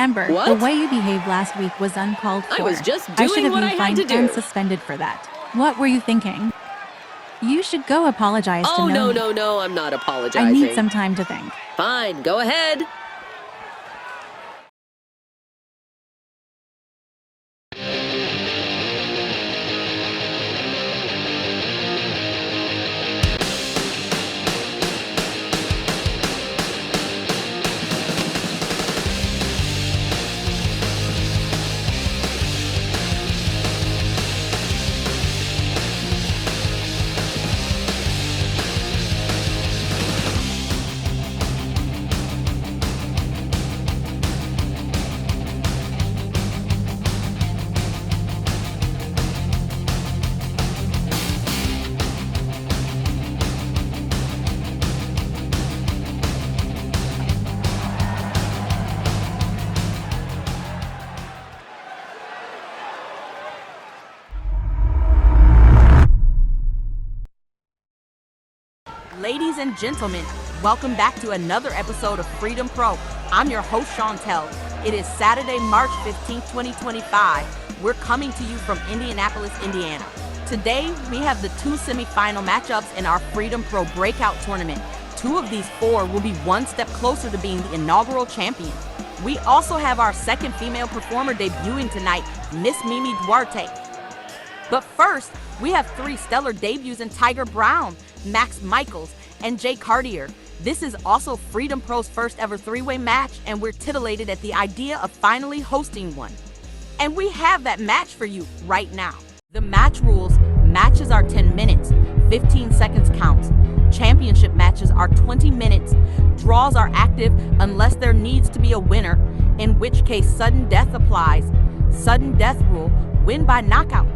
Remember, What? the way you behaved last week was uncalled for. I was just I should doing have what been I had fined to do. and suspended for that. What were you thinking? You should go apologize to Oh, Noni. no, I'm not apologizing. I need some time to think. Fine, go ahead. Ladies and gentlemen, welcome back to another episode of Freedompro. I'm your host, Chantel. It is Saturday, March 15th, 2025. We're coming to you from Indianapolis, Indiana. Today, we have the two semifinal matchups in our Freedompro breakout tournament. Two of these four will be one step closer to being the inaugural champion. We also have our second female performer debuting tonight, Miss Mimi Duarte. But first, we have three stellar debuts in Tyger Brown, Max Michaels, and Jay Cartier. This is also Freedompro's first ever three-way match, and we're titillated at the idea of finally hosting one. And we have that match for you right now. The match rules: matches are 10 minutes, 15 seconds counts. Championship matches are 20 minutes. Draws are active unless there needs to be a winner, in which case sudden death applies. Sudden death rule: win by knockout.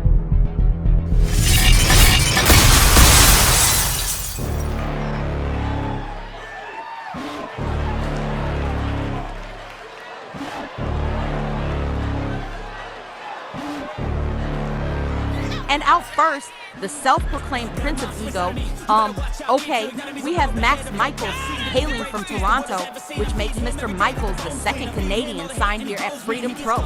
And out first, the self-proclaimed Prince of Ego, okay, we have Max Michaels hailing from Toronto, which makes Mr. Michaels the second Canadian signed here at Freedompro.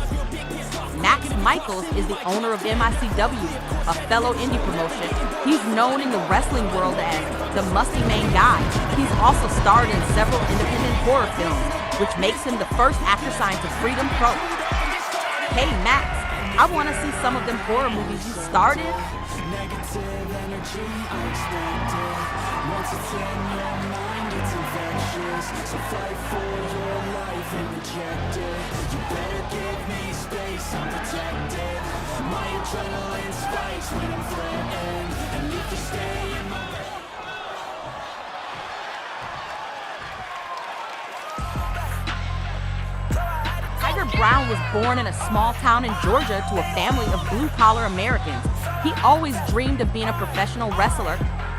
Max Michaels is the owner of MICW, a fellow indie promotion. He's known in the wrestling world as the Musty Main Guy. He's also starred in several independent horror films, which makes him the first actor signed to Freedompro. Hey Max, I want to see some of them horror movies you starred in. Negative energy, I expect it. Once it's in your mind, it's infectious. So fight for your life and reject it. You better give me space, I'm protected. My adrenaline spikes when I'm threatened. And if you stay in my way. Tyger Brown was born in a small town in Georgia to a family of blue-collar Americans. He always dreamed of being a professional wrestler.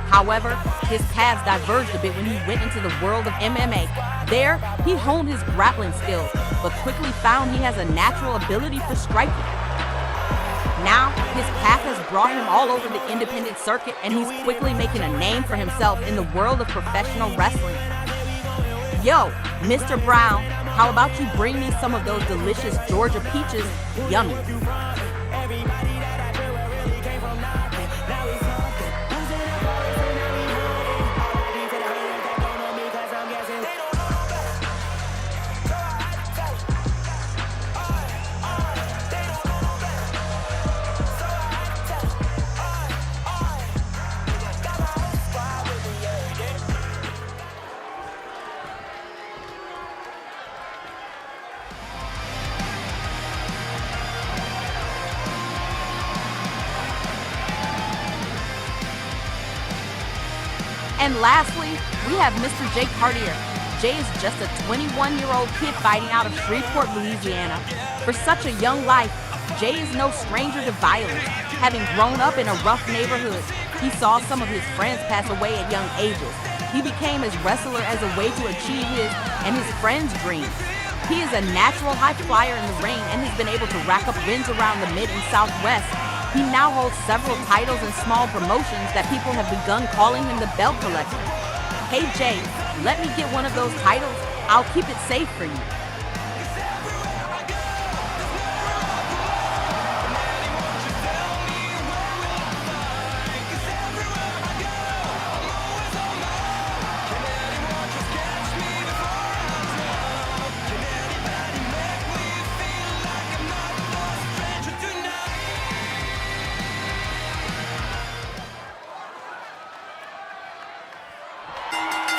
However, his paths diverged a bit when he went into the world of MMA. There, he honed his grappling skills, but quickly found he has a natural ability for striking. Now, his path has brought him all over the independent circuit, and he's quickly making a name for himself in the world of professional wrestling. Yo, Mr. Brown, how about you bring me some of those delicious Georgia peaches? Yummy. And lastly, we have Mr. Jay Cartier. Jay is just a 21-year-old kid fighting out of Shreveport, Louisiana. For such a young life, Jay is no stranger to violence. Having grown up in a rough neighborhood, he saw some of his friends pass away at young ages. He became his wrestler as a way to achieve his and his friends' dreams. He is a natural high flyer in the ring and has been able to rack up wins around the Mid and Southwest. He now holds several titles in small promotions that people have begun calling him the belt collector. Hey Jay, let me get one of those titles. I'll keep it safe for you.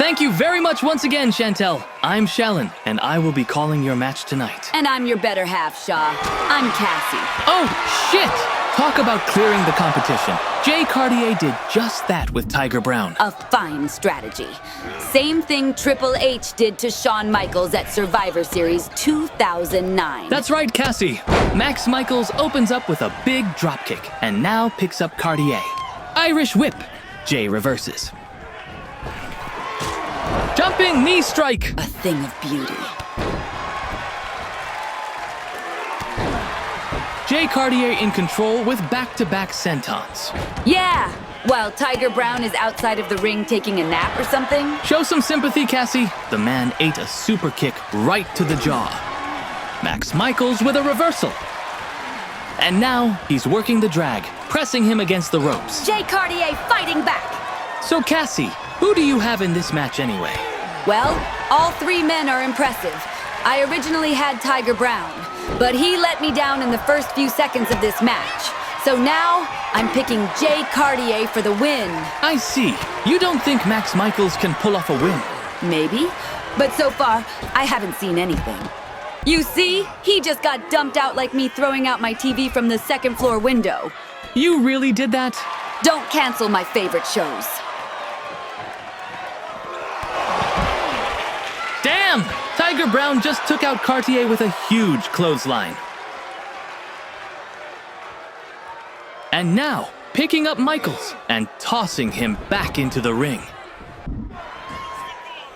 Thank you very much once again, Chantel. I'm Shallon, and I will be calling your match tonight. And I'm your better half, Shaw. I'm Cassie. Oh, shit! Talk about clearing the competition. Jay Cartier did just that with Tyger Brown. A fine strategy. Same thing Triple H did to Shawn Michaels at Survivor Series 2009. That's right, Cassie. Max Michaels opens up with a big dropkick and now picks up Cartier. Irish whip. Jay reverses. Jumping knee strike. A thing of beauty. Jay Cartier in control with back-to-back sentons. Yeah, while Tyger Brown is outside of the ring taking a nap or something. Show some sympathy, Cassie. The man ate a super kick right to the jaw. Max Michaels with a reversal. And now he's working the drag, pressing him against the ropes. Jay Cartier fighting back. So Cassie, who do you have in this match anyway? Well, all three men are impressive. I originally had Tyger Brown, but he let me down in the first few seconds of this match. So now, I'm picking Jay Cartier for the win. I see. You don't think Max Michaels can pull off a win? Maybe, but so far, I haven't seen anything. You see, he just got dumped out like me throwing out my TV from the second floor window. You really did that? Don't cancel my favorite shows. Damn! Tyger Brown just took out Cartier with a huge clothesline. And now, picking up Michaels and tossing him back into the ring.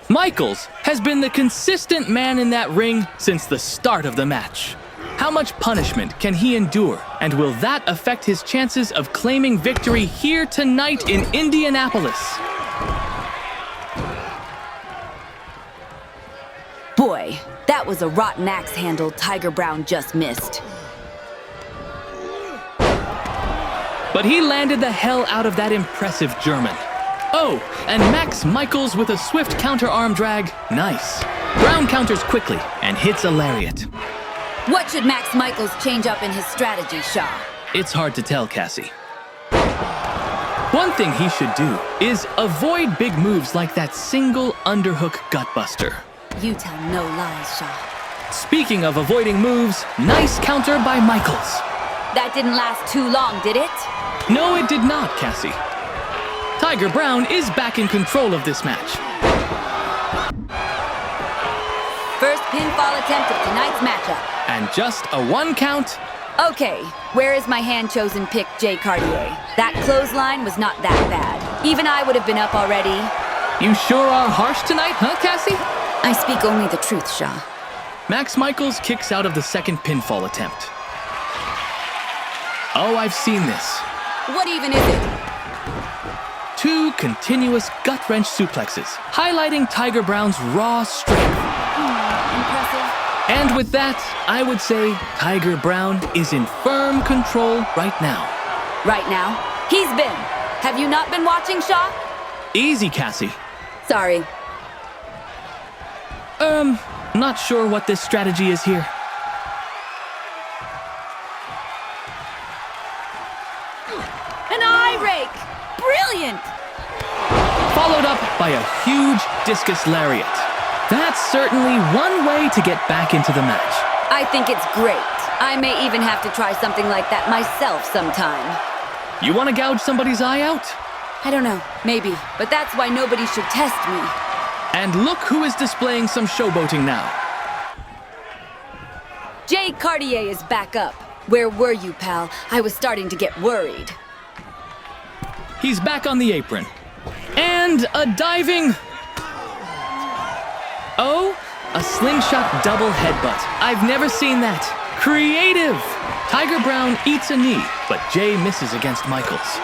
Michaels has been the consistent man in that ring since the start of the match. How much punishment can he endure, and will that affect his chances of claiming victory here tonight in Indianapolis? Boy, that was a rotten axe handle Tyger Brown just missed. But he landed the hell out of that impressive German. Oh, and Max Michaels with a swift counter arm drag. Nice. Brown counters quickly and hits a lariat. What should Max Michaels change up in his strategy, Shaw? It's hard to tell, Cassie. One thing he should do is avoid big moves like that single underhook gutbuster. You tell no lies, Shaw. Speaking of avoiding moves, nice counter by Michaels. That didn't last too long, did it? No, it did not, Cassie. Tyger Brown is back in control of this match. First pinfall attempt of tonight's matchup. And just a 1 count. Okay, where is my hand-chosen pick, Jay Cartier? That clothesline was not that bad. Even I would have been up already. You sure are harsh tonight, huh, Cassie? I speak only the truth, Shaw. Max Michaels kicks out of the second pinfall attempt. Oh, I've seen this. What even is it? 2 continuous gut-wrench suplexes, highlighting Tyger Brown's raw strength. Impressive. And with that, I would say Tyger Brown is in firm control right now. Right now? He's been. Have you not been watching, Shaw? Easy, Cassie. Sorry. Not sure what this strategy is here. An eye rake! Brilliant! Followed up by a huge discus lariat. That's certainly one way to get back into the match. I think it's great. I may even have to try something like that myself sometime. You want to gouge somebody's eye out? I don't know, maybe. But that's why nobody should test me. And look who is displaying some showboating now. Jay Cartier is back up. Where were you, pal? I was starting to get worried. He's back on the apron. And a diving... Oh, a slingshot double headbutt. I've never seen that. Creative! Tyger Brown eats a knee, but Jay misses against Michaels.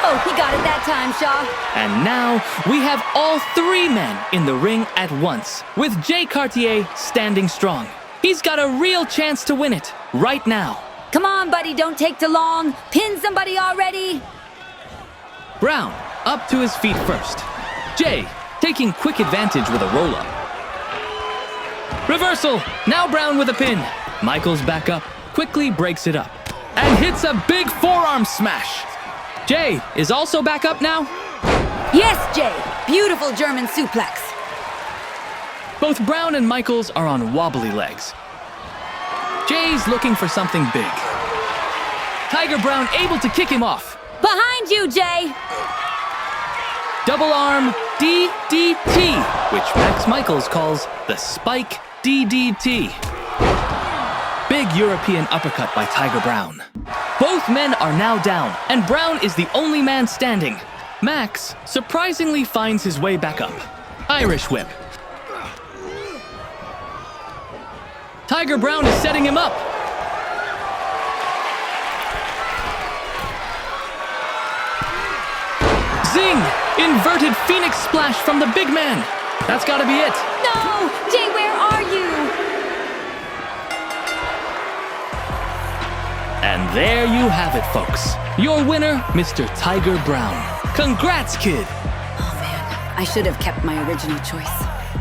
Oh, he got it that time, Shaw. And now we have all 3 men in the ring at once, with Jay Cartier standing strong. He's got a real chance to win it right now. Come on, buddy, don't take too long. Pin somebody already. Brown up to his feet first. Jay taking quick advantage with a roll-up. Reversal. Now Brown with a pin. Michaels back up, quickly breaks it up, and hits a big forearm smash. Jay is also back up now. Yes, Jay. Beautiful German suplex. Both Brown and Michaels are on wobbly legs. Jay's looking for something big. Tyger Brown able to kick him off. Behind you, Jay. Double arm DDT, which Max Michaels calls the Spike DDT. Big European uppercut by Tyger Brown. Both men are now down, and Brown is the only man standing. Max surprisingly finds his way back up. Irish whip. Tyger Brown is setting him up. Zing! Inverted Phoenix splash from the big man. That's gotta be it. No! Jay, where are you? And there you have it, folks. Your winner, Mr. Tyger Brown. Congrats, kid. Oh, man. I should have kept my original choice.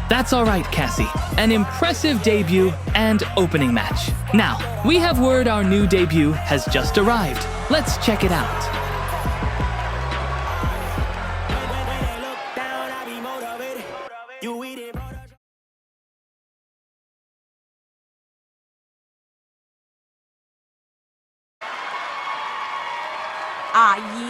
That's all right, Cassie. An impressive debut and opening match. Now, we have word our new debut has just arrived. Let's check it out.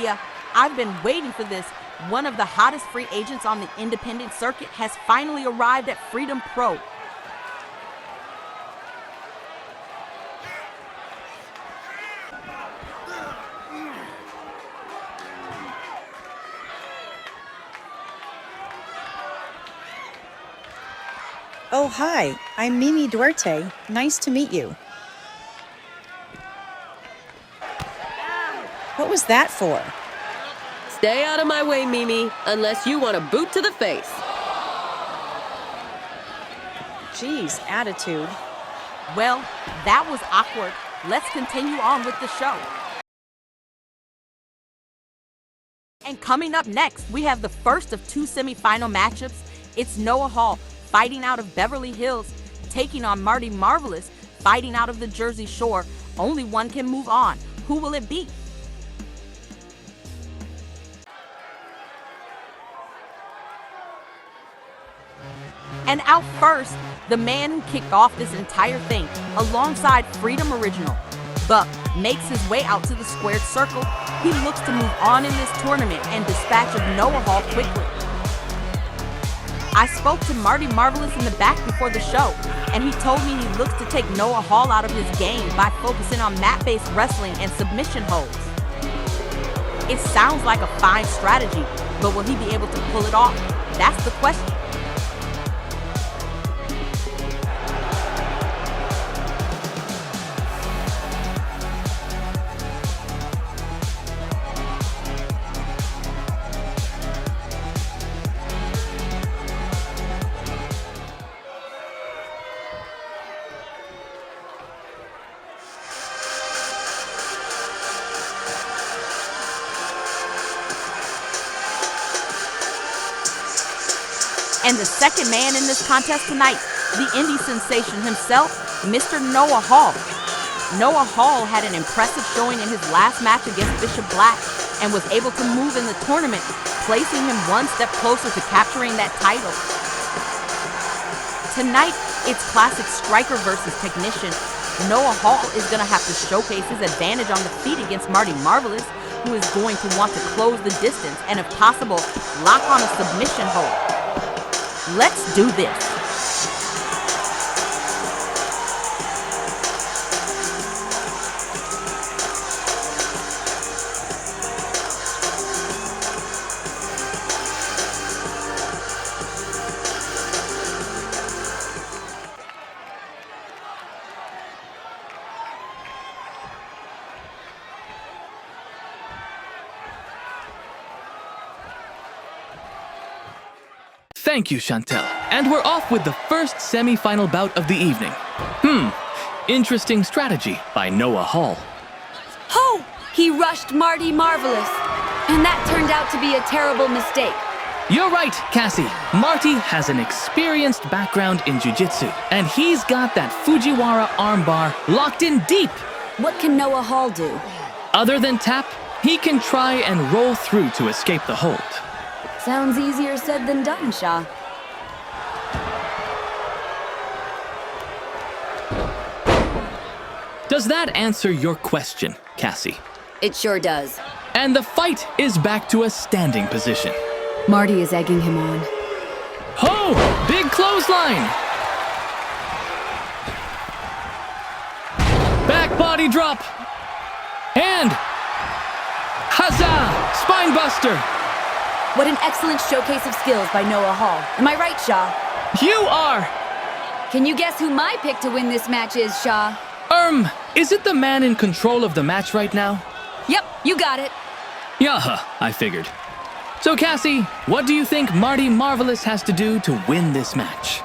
Yeah, I've been waiting for this. One of the hottest free agents on the independent circuit has finally arrived at Freedompro. Oh, hi. I'm Mimi Duerte. Nice to meet you. What was that for? Stay out of my way, Mimi, unless you want a boot to the face. Geez, attitude. Well, that was awkward. Let's continue on with the show. And coming up next, we have the first of two semifinal matchups. It's Noah Hall fighting out of Beverly Hills, taking on Marty Marvelous, fighting out of the Jersey Shore. Only one can move on. Who will it be? And out first, the man who kicked off this entire thing, alongside Freedom Original. Buck makes his way out to the squared circle. He looks to move on in this tournament and dispatch of Noah Hall quickly. I spoke to Marty Marvelous in the back before the show, and he told me he looks to take Noah Hall out of his game by focusing on mat-based wrestling and submission holds. It sounds like a fine strategy, but will he be able to pull it off? That's the question. And the second man in this contest tonight, the indie sensation himself, Mr. Noah Hall. Noah Hall had an impressive showing in his last match against Bishop Black and was able to move in the tournament, placing him one step closer to capturing that title. Tonight, it's classic striker versus technician. Noah Hall is going to have to showcase his advantage on the feet against Marty Marvelous, who is going to want to close the distance and, if possible, lock on a submission hold. Let's do this. Thank you, Chantel. And we're off with the first semi-final bout of the evening. Interesting strategy by Noah Hall. Oh! He rushed Marty Marvelous. And that turned out to be a terrible mistake. You're right, Cassie. Marty has an experienced background in jiu-jitsu, and he's got that Fujiwara armbar locked in deep. What can Noah Hall do? Other than tap, he can try and roll through to escape the hold. Sounds easier said than done, Shaw. Does that answer your question, Cassie? It sure does. And the fight is back to a standing position. Marty is egging him on. Oh, big clothesline! Back body drop. And huzzah! Spinebuster! What an excellent showcase of skills by Noah Hall. Am I right, Shaw? You are! Can you guess who my pick to win this match is, Shaw? Is it the man in control of the match right now? Yep, you got it. Yaha, I figured. So Cassie, what do you think Marty Marvelous has to do to win this match?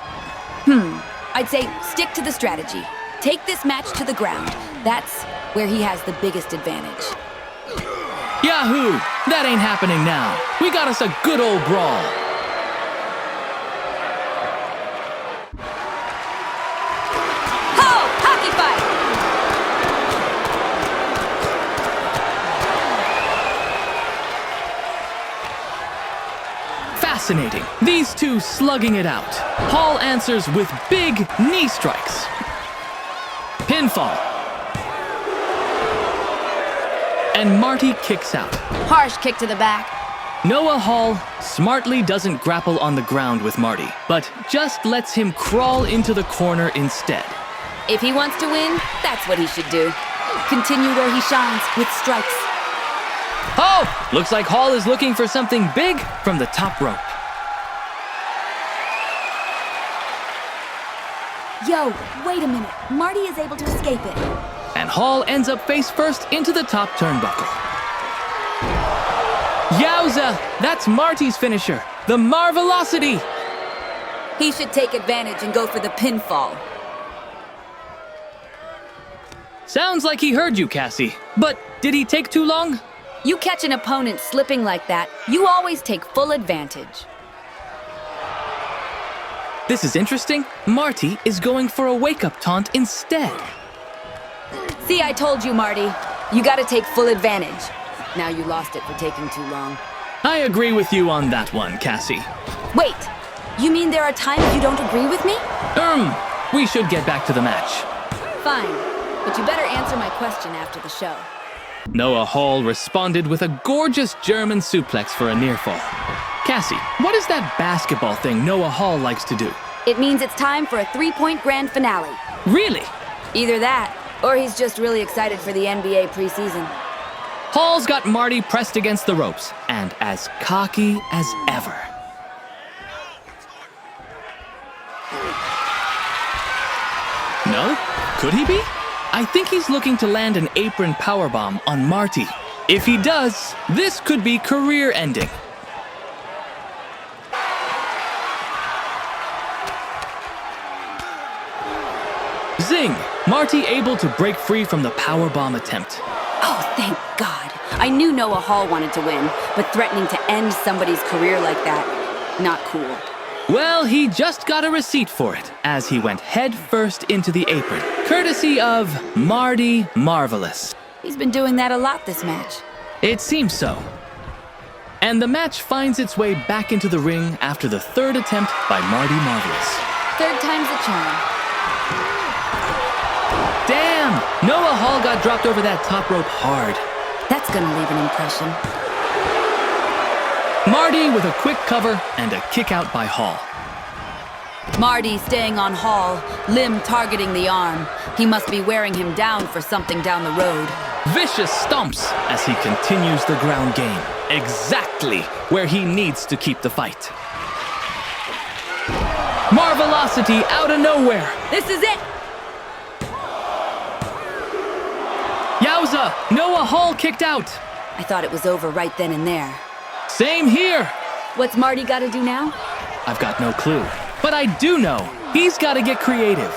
I'd say stick to the strategy. Take this match to the ground. That's where he has the biggest advantage. Yahoo! That ain't happening now. We got us a good old brawl. Ho! Hockey fight! Fascinating. These two slugging it out. Hall answers with big knee strikes. Pinfall. And Marty kicks out. Harsh kick to the back. Noah Hall smartly doesn't grapple on the ground with Marty, but just lets him crawl into the corner instead. If he wants to win, that's what he should do. Continue where he shines with strikes. Oh! Looks like Hall is looking for something big from the top rope. Yo, wait a minute. Marty is able to escape it. And Hall ends up face first into the top turnbuckle. Yowza! That's Marty's finisher, the Marvelocity! He should take advantage and go for the pinfall. Sounds like he heard you, Cassie. But did he take too long? You catch an opponent slipping like that, you always take full advantage. This is interesting. Marty is going for a wake-up taunt instead. See, I told you, Marty. You gotta take full advantage. Now you lost it for taking too long. I agree with you on that one, Cassie. Wait, you mean there are times you don't agree with me? We should get back to the match. Fine, but you better answer my question after the show. Noah Hall responded with a gorgeous German suplex for a near fall. Cassie, what is that basketball thing Noah Hall likes to do? It means it's time for a 3-point grand finale. Really? Either that, or he's just really excited for the NBA preseason. Hall's got Marty pressed against the ropes, and as cocky as ever. No? Could he be? I think he's looking to land an apron powerbomb on Marty. If he does, this could be career-ending. Zing! Marty able to break free from the powerbomb attempt. Oh, thank God. I knew Noah Hall wanted to win, but threatening to end somebody's career like that, not cool. Well, he just got a receipt for it, as he went head first into the apron, courtesy of Marty Marvelous. He's been doing that a lot this match. It seems so. And the match finds its way back into the ring after the third attempt by Marty Marvelous. Third time's a charm. Damn! Noah Hall got dropped over that top rope hard. That's gonna leave an impression. Marty with a quick cover and a kick out by Hall. Marty staying on Hall, limb targeting the arm. He must be wearing him down for something down the road. Vicious stomps as he continues the ground game. Exactly where he needs to keep the fight. Marvelocity out of nowhere. This is it! Yowza! Noah Hall kicked out. I thought it was over right then and there. Same here. What's Marty gotta do now? I've got no clue. But I do know he's got to get creative.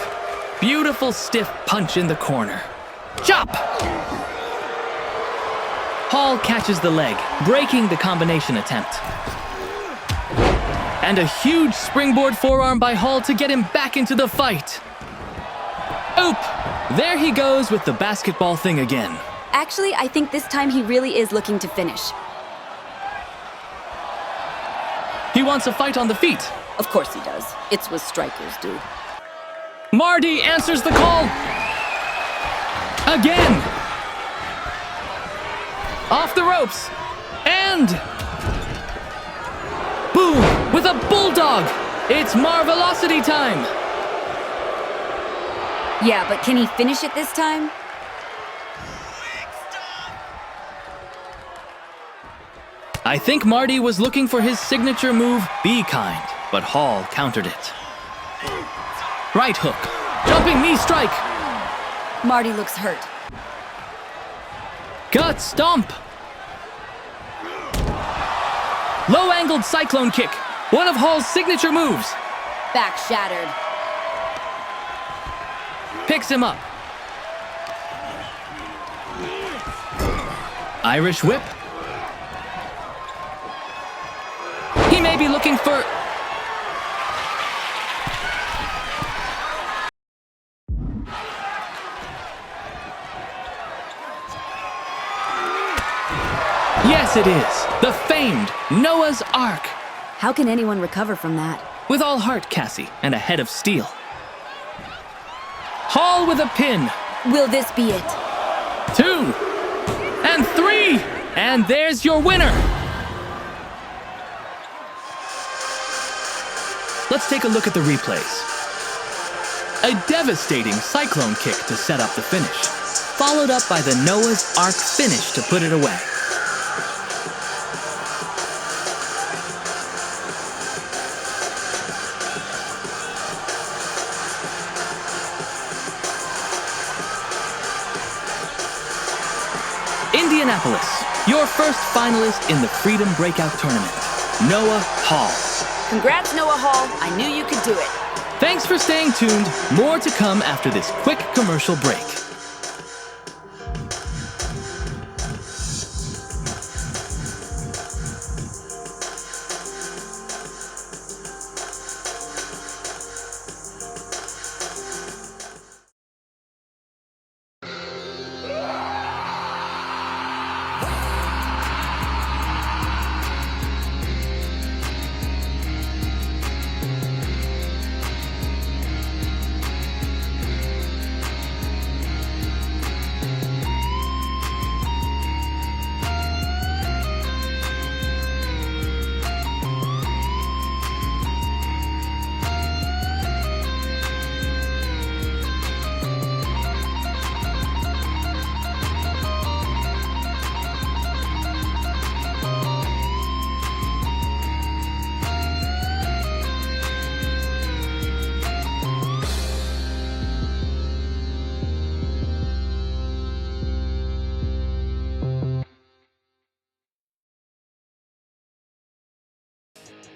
Beautiful stiff punch in the corner. Chop! Hall catches the leg, breaking the combination attempt. And a huge springboard forearm by Hall to get him back into the fight. Oop! There he goes with the basketball thing again. Actually, I think this time he really is looking to finish. He wants a fight on the feet. Of course he does. It's what strikers do. Marty answers the call. Again. Off the ropes. And... boom! With a bulldog! It's Marvelocity time! Yeah, but can he finish it this time? I think Marty was looking for his signature move, Be Kind, but Hall countered it. Right hook. Jumping knee strike. Marty looks hurt. Gut stomp. Low-angled cyclone kick. One of Hall's signature moves. Back shattered. Picks him up. Irish whip. He may be looking for... Yes, it is. The famed Noah's Ark. How can anyone recover from that? With all heart, Cassie, and a head of steel. Hall with a pin. Will this be it? 2 and 3, and there's your winner. Let's take a look at the replays. A devastating cyclone kick to set up the finish, followed up by the Noah's Ark finish to put it away. Indianapolis, your first finalist in the Freedom Breakout Tournament, Noah Hall. Congrats, Noah Hall. I knew you could do it. Thanks for staying tuned. More to come after this quick commercial break.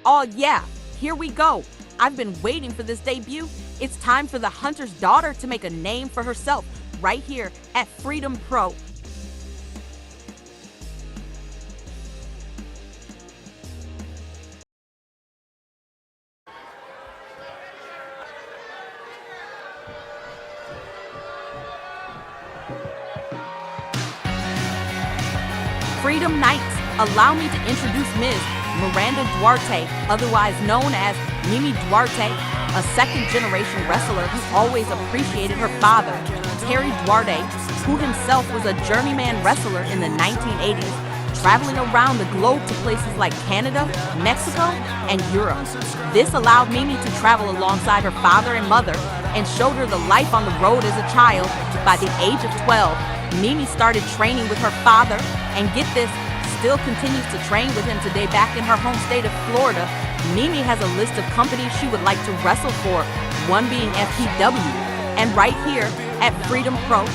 Oh yeah, here we go. I've been waiting for this debut. It's time for the hunter's daughter to make a name for herself right here at Freedompro. Freedom Knights, allow me to introduce Ms. Miranda Duarte, otherwise known as Mimi Duarte, a second-generation wrestler who always appreciated her father, Terry Duarte, who himself was a journeyman wrestler in the 1980s, traveling around the globe to places like Canada, Mexico, and Europe. This allowed Mimi to travel alongside her father and mother and showed her the life on the road as a child. By the age of 12, Mimi started training with her father, and get this, still continues to train with him today back in her home state of Florida. Mimi has a list of companies she would like to wrestle for, one being FTW, and right here at Freedompro.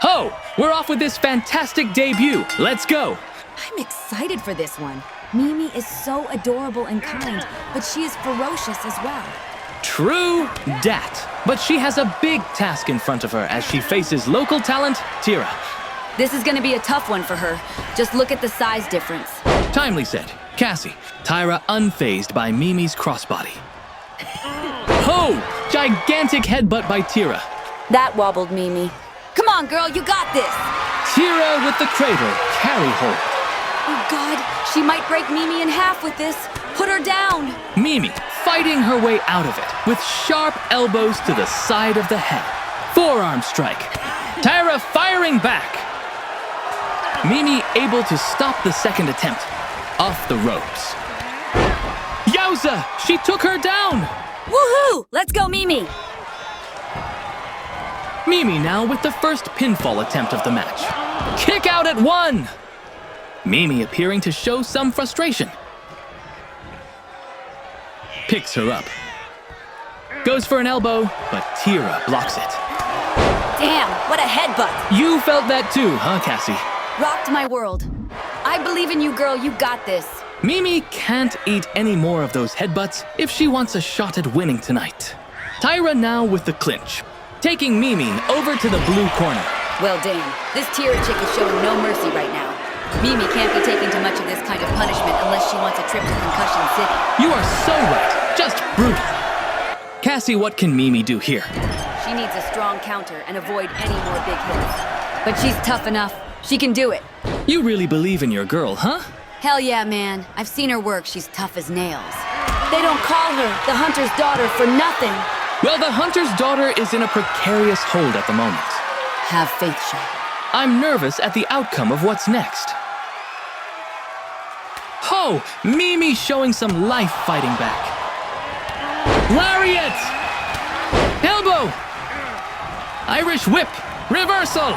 Ho! We're off with this fantastic debut. Let's go. I'm excited for this one. Mimi is so adorable and kind, but she is ferocious as well. True dat. But she has a big task in front of her as she faces local talent, Tira. This is gonna be a tough one for her. Just look at the size difference. Timely said. Cassie, Tyra unfazed by Mimi's crossbody. Ho! Gigantic headbutt by Tyra. That wobbled Mimi. Come on, girl, you got this! Tyra with the cradle, carry hold. Oh God, she might break Mimi in half with this. Put her down! Mimi fighting her way out of it with sharp elbows to the side of the head. Forearm strike. Tyra firing back. Mimi able to stop the second attempt. Off the ropes. Yowza! She took her down! Woohoo! Let's go, Mimi! Mimi now with the first pinfall attempt of the match. Kick out at 1! Mimi appearing to show some frustration. Picks her up. Goes for an elbow, but Tyra blocks it. Damn, what a headbutt! You felt that too, huh, Cassie? Rocked my world. I believe in you, girl. You got this. Mimi can't eat any more of those headbutts if she wants a shot at winning tonight. Tyra now with the clinch, taking Mimi over to the blue corner. Well, damn. This Tyra chick is showing no mercy right now. Mimi can't be taking too much of this kind of punishment unless she wants a trip to Concussion City. You are so right. Just brutal. Cassie, what can Mimi do here? She needs a strong counter and avoid any more big hits. But she's tough enough. She can do it. You really believe in your girl, huh? Hell yeah, man. I've seen her work. She's tough as nails. They don't call her the Hunter's daughter for nothing. Well, the Hunter's daughter is in a precarious hold at the moment. Have faith, Shaw. I'm nervous at the outcome of what's next. Ho! Mimi showing some life fighting back. Lariat! Elbow! Irish whip! Reversal!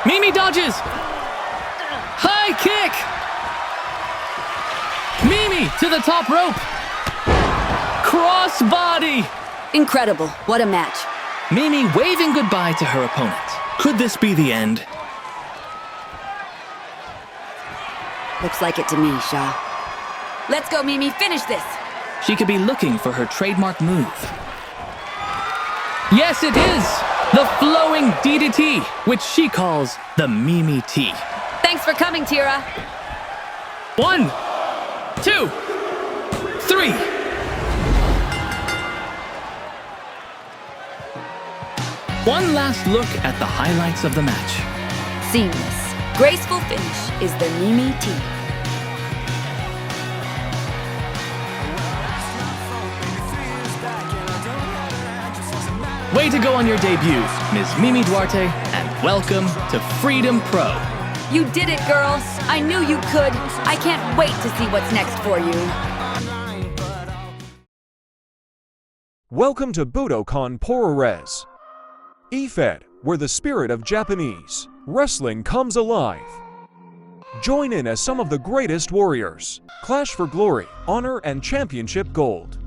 Mimi dodges! High kick! Mimi to the top rope! Crossbody! Incredible. What a match. Mimi waving goodbye to her opponent. Could this be the end? Looks like it to me, Shaw. Let's go, Mimi. Finish this. She could be looking for her trademark move. Yes, it is! The flowing DDT, which she calls the Mimi T. Thanks for coming, Tyra. 1, 2, 3. One last look at the highlights of the match. Seamless. Graceful finish is the Mimi T. Way to go on your debut, Ms. Mimi Duarte, and welcome to Freedompro. You did it, girl. I knew you could. I can't wait to see what's next for you. Welcome to Budokan Porores. EFED, where the spirit of Japanese wrestling comes alive. Join in as some of the greatest warriors clash for glory, honor, and championship gold.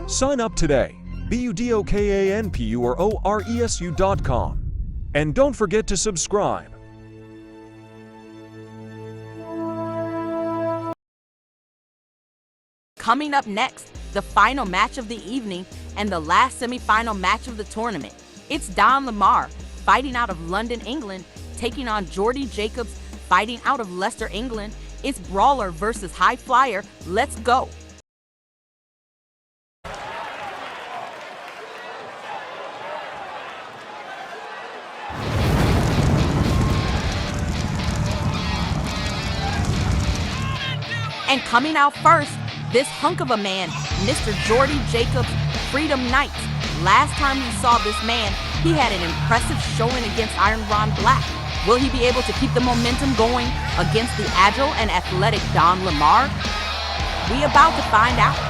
Sign up today, budokanporesu.com. And don't forget to subscribe. Coming up next, the final match of the evening and the last semi-final match of the tournament. It's Don Lemar fighting out of London, England, taking on Jordy Jacobs fighting out of Leicester, England. It's Brawler versus High Flyer. Let's go. And coming out first, this hunk of a man, Mr. Jordy Jacobs, Freedom Knights. Last time we saw this man, he had an impressive showing against Iron Ron Black. Will he be able to keep the momentum going against the agile and athletic Don Lemar? We about to find out.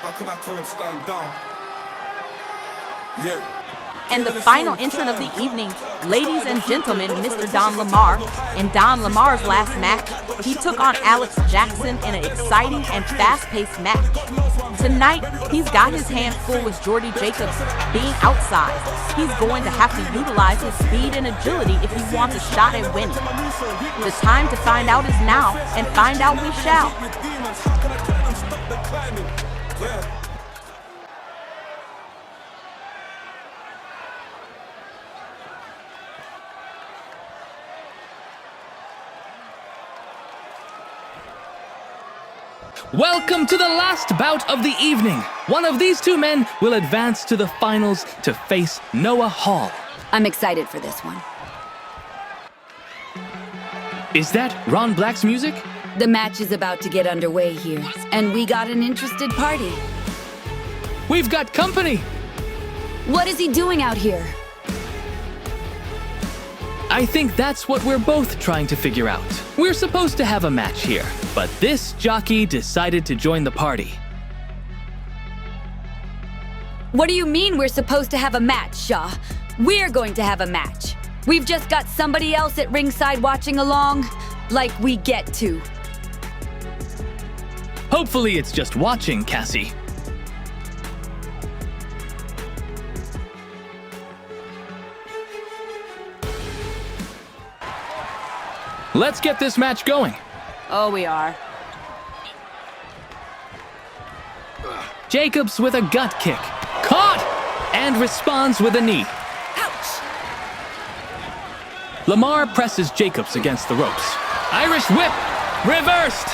I'll come back for him, stand down. And the final entrant of the evening, ladies and gentlemen, Mr. Don Lemar. In Don Lemar's last match, he took on Alex Jackson in an exciting and fast-paced match. Tonight, he's got his hands full with Jordy Jacobs being outsized. He's going to have to utilize his speed and agility if he wants a shot at winning. The time to find out is now, and find out we shall. Welcome to the last bout of the evening. One of these two men will advance to the finals to face Noah Hall. I'm excited for this one. Is that Ron Black's music? The match is about to get underway here, and we got an interested party. We've got company. What is he doing out here? I think that's what we're both trying to figure out. We're supposed to have a match here, but this jockey decided to join the party. What do you mean we're supposed to have a match, Shaw? We're going to have a match. We've just got somebody else at ringside watching along, like we get to. Hopefully it's just watching, Cassie. Let's get this match going. Oh, we are. Jacobs with a gut kick. Caught! And responds with a knee. Ouch! Lemar presses Jacobs against the ropes. Irish whip! Reversed!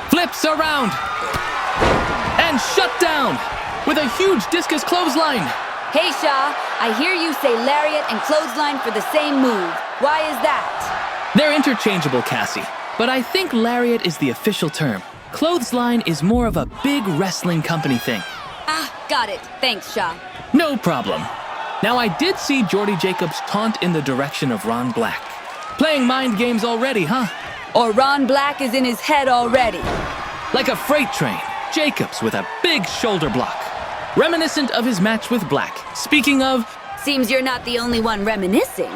Flips around! And shut down! With a huge discus clothesline. Hey, Shaw, I hear you say lariat and clothesline for the same move. Why is that? They're interchangeable, Cassie, but I think lariat is the official term. Clothesline is more of a big wrestling company thing. Ah, got it. Thanks, Shaw. No problem. Now, I did see Jordy Jacobs taunt in the direction of Ron Black. Playing mind games already, huh? Or Ron Black is in his head already. Like a freight train, Jacobs with a big shoulder block. Reminiscent of his match with Black. Speaking of... Seems you're not the only one reminiscing.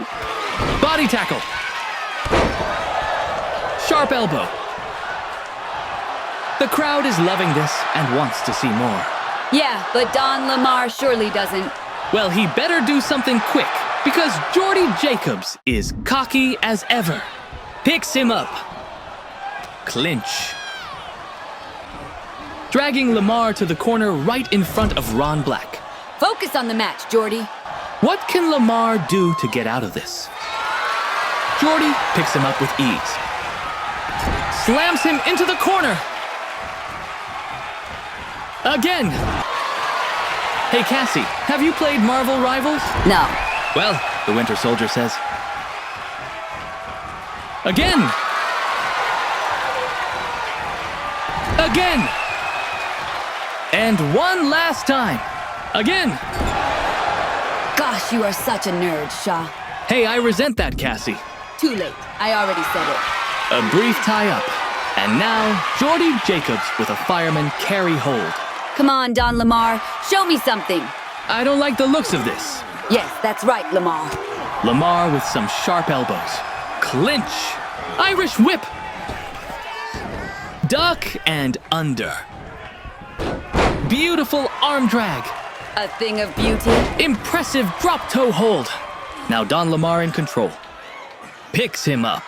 Body tackle. Sharp elbow. The crowd is loving this and wants to see more. Yeah, but Don Lemar surely doesn't. Well, he better do something quick, because Jordy Jacobs is cocky as ever. Picks him up. Clinch. Dragging Lemar to the corner right in front of Ron Black. Focus on the match, Jordy. What can Lemar do to get out of this? Jordy picks him up with ease. Slams him into the corner. Again. Hey, Cassie, have you played Marvel Rivals? No. Well, the Winter Soldier says. Again. Again. And one last time. Again. Gosh, you are such a nerd, Shaw. Hey, I resent that, Cassie. Too late. I already said it. A brief tie-up. And now, Jordy Jacobs with a fireman carry hold. Come on, Don Lemar. Show me something. I don't like the looks of this. Yes, that's right, Lemar. Lemar with some sharp elbows. Clinch. Irish whip. Duck and under. Beautiful arm drag. A thing of beauty. Impressive drop toe hold. Now Don Lemar in control. Picks him up.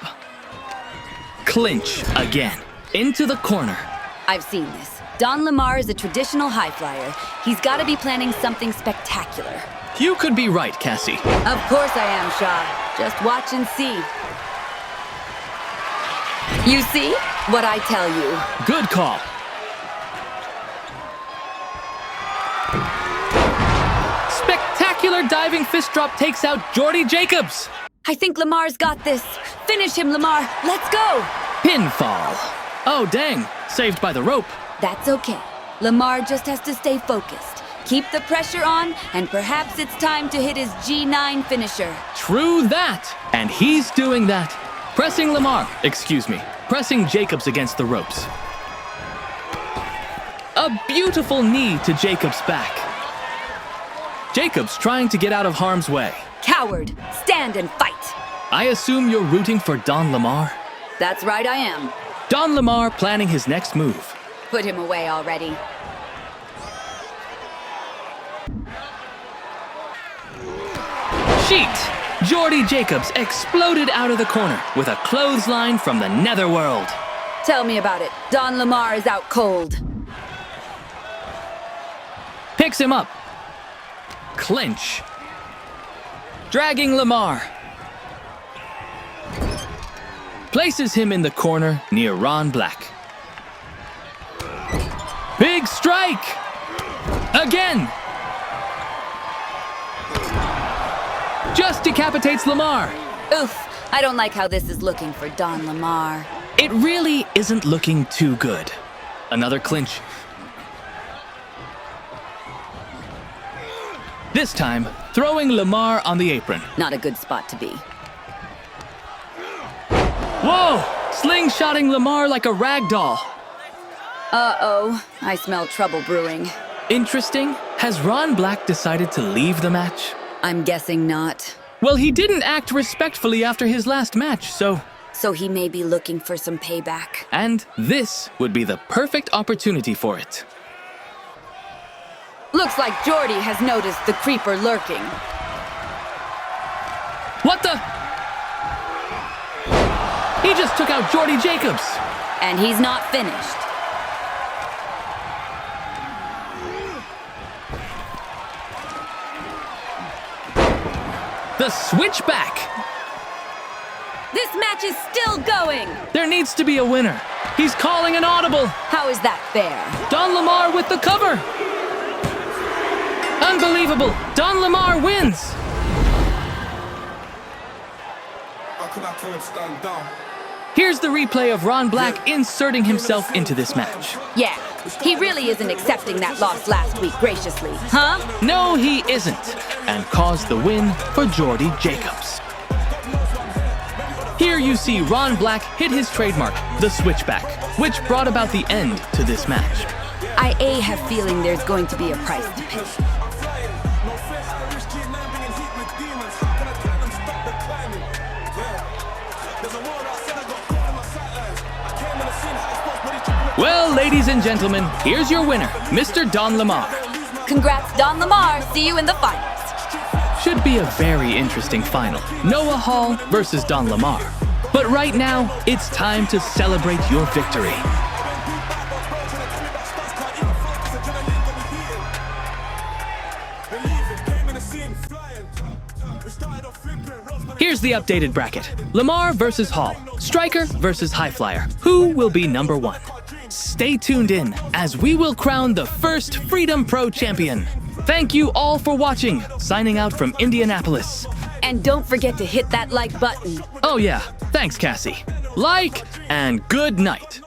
Clinch again. Into the corner. I've seen this. Don Lemar is a traditional high flyer. He's got to be planning something spectacular. You could be right, Cassie. Of course I am, Shaw. Just watch and see. You see? What I tell you. Good call. Spectacular diving fist drop takes out Jordy Jacobs. I think Lemar's got this. Finish him, Lemar. Let's go. Pinfall. Oh, dang. Saved by the rope. That's okay. Lemar just has to stay focused. Keep the pressure on, and perhaps it's time to hit his G9 finisher. True that. And he's doing that. Pressing Jacobs against the ropes. A beautiful knee to Jacobs' back. Jacobs trying to get out of harm's way. Coward, stand and fight. I assume you're rooting for Don Lemar? That's right, I am. Don Lemar planning his next move. Put him away already. Sheet! Jordy Jacobs exploded out of the corner with a clothesline from the netherworld. Tell me about it. Don Lemar is out cold. Picks him up. Clinch. Dragging Lemar. Places him in the corner near Ron Black. Big strike! Again! Just decapitates Lemar. Oof, I don't like how this is looking for Don Lemar. It really isn't looking too good. Another clinch. This time, throwing Lemar on the apron. Not a good spot to be. Whoa! Slingshotting Lemar like a rag doll. Uh-oh, I smell trouble brewing. Interesting. Has Ron Black decided to leave the match? I'm guessing not. Well, he didn't act respectfully after his last match, so... So he may be looking for some payback. And this would be the perfect opportunity for it. Looks like Jordy has noticed the creeper lurking. What the? He just took out Jordy Jacobs. And he's not finished. The switchback. This match is still going. There needs to be a winner. He's calling an audible. How is that fair? Don Lemar with the cover. Unbelievable. Don Lemar wins. Here's the replay of Ron Black inserting himself into this match. Yeah, he really isn't accepting that loss last week graciously, huh? No, he isn't. And caused the win for Jordy Jacobs. Here you see Ron Black hit his trademark, the switchback, which brought about the end to this match. I have feeling there's going to be a price to pay. Well, ladies and gentlemen, here's your winner, Mr. Don Lemar. Congrats, Don Lemar. See you in the finals. Should be a very interesting final. Noah Hall versus Don Lemar. But right now, it's time to celebrate your victory. Here's the updated bracket. Lemar versus Hall. Striker versus High Flyer. Who will be number one? Stay tuned in as we will crown the first Freedompro champion. Thank you all for watching. Signing out from Indianapolis. And don't forget to hit that like button. Oh yeah, thanks Cassie. Like and good night.